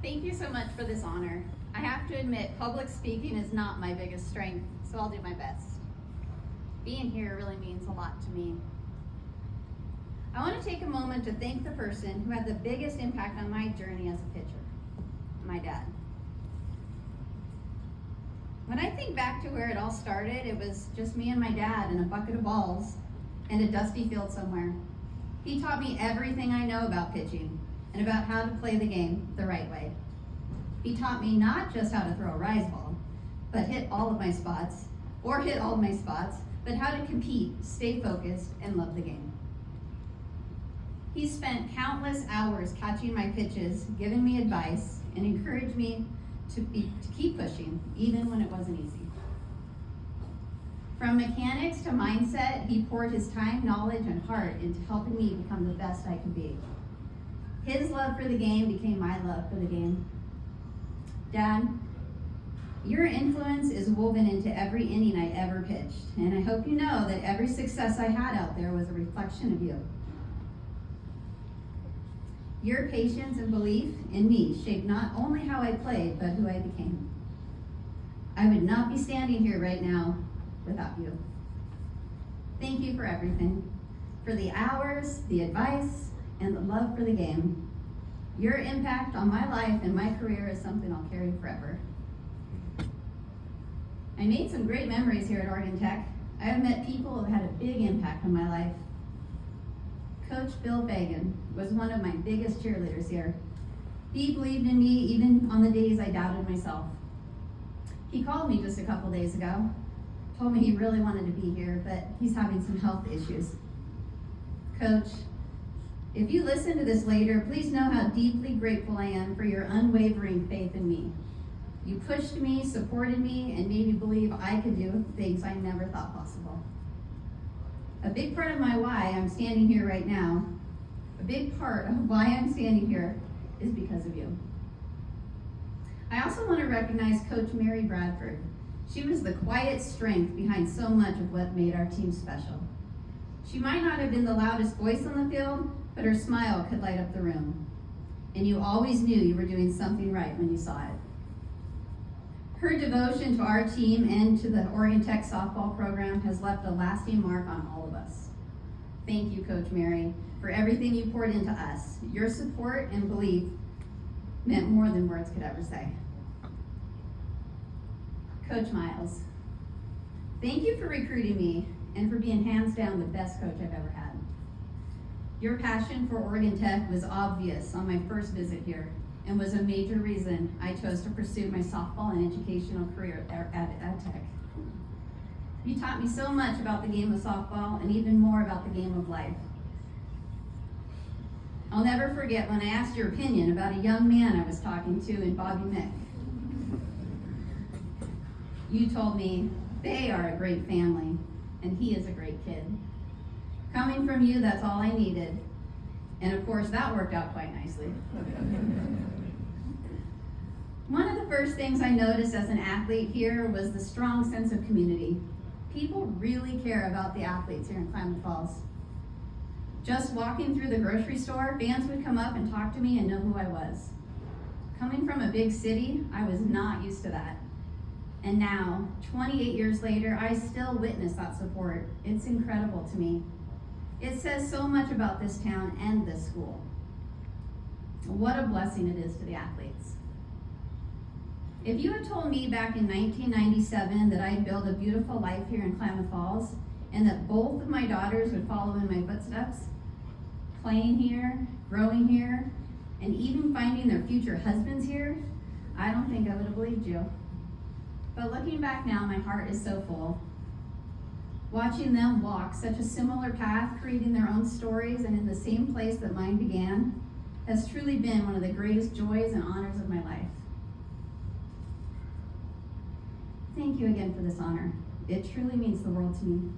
Thank you so much for this honor. I have to admit, public speaking is not my biggest strength, so I'll do my best. Being here really means a lot to me. I want to take a moment to thank the person who had the biggest impact on my journey as a pitcher, my dad. When I think back to where it all started, it was just me and my dad and a bucket of balls and a dusty field somewhere. He taught me everything I know about pitching and about how to play the game the right way. He taught me not just how to throw a rise ball, but hit all of my spots, but how to compete, stay focused, and love the game. He spent countless hours catching my pitches, giving me advice, and encouraged me to keep pushing, even when it wasn't easy. From mechanics to mindset, he poured his time, knowledge, and heart into helping me become the best I could be. His love for the game became my love for the game. Dad, your influence is woven into every inning I ever pitched, and I hope you know that every success I had out there was a reflection of you. Your patience and belief in me shaped not only how I played, but who I became. I would not be standing here right now without you. Thank you for everything, for the hours, the advice, and the love for the game. Your impact on my life and my career is something I'll carry forever. I made some great memories here at Oregon Tech. I have met people who have had a big impact on my life. Coach Bill Fagan was one of my biggest cheerleaders here. He believed in me even on the days I doubted myself. He called me just a couple days ago, told me he really wanted to be here, but he's having some health issues. Coach, if you listen to this later, please know how deeply grateful I am for your unwavering faith in me. You pushed me, supported me, and made me believe I could do things I never thought possible. A big part of my why I'm standing here right now, a big part of why I'm standing here is because of you. I also want to recognize Coach Mary Bradford. She was the quiet strength behind so much of what made our team special. She might not have been the loudest voice on the field, but her smile could light up the room. And you always knew you were doing something right when you saw it. Her devotion to our team and to the Oregon Tech softball program has left a lasting mark on all of us. Thank you, Coach Mary, for everything you poured into us. Your support and belief meant more than words could ever say. Coach Miles, thank you for recruiting me and for being hands down the best coach I've ever had. Your passion for Oregon Tech was obvious on my first visit here and was a major reason I chose to pursue my softball and educational career at Tech. You taught me so much about the game of softball and even more about the game of life. I'll never forget when I asked your opinion about a young man I was talking to in Bobby Mick. You told me they are a great family and he is a great kid. Coming from you, that's all I needed. And of course, that worked out quite nicely. One of the first things I noticed as an athlete here was the strong sense of community. People really care about the athletes here in Klamath Falls. Just walking through the grocery store, fans would come up and talk to me and know who I was. Coming from a big city, I was not used to that. And now, 28 years later, I still witness that support. It's incredible to me. It says so much about this town and this school. What a blessing it is to the athletes. If you had told me back in 1997 that I'd build a beautiful life here in Klamath Falls and that both of my daughters would follow in my footsteps, playing here, growing here, and even finding their future husbands here, I don't think I would have believed you. But looking back now, my heart is so full. Watching them walk such a similar path, creating their own stories and in the same place that mine began, has truly been one of the greatest joys and honors of my life. Thank you again for this honor. It truly means the world to me.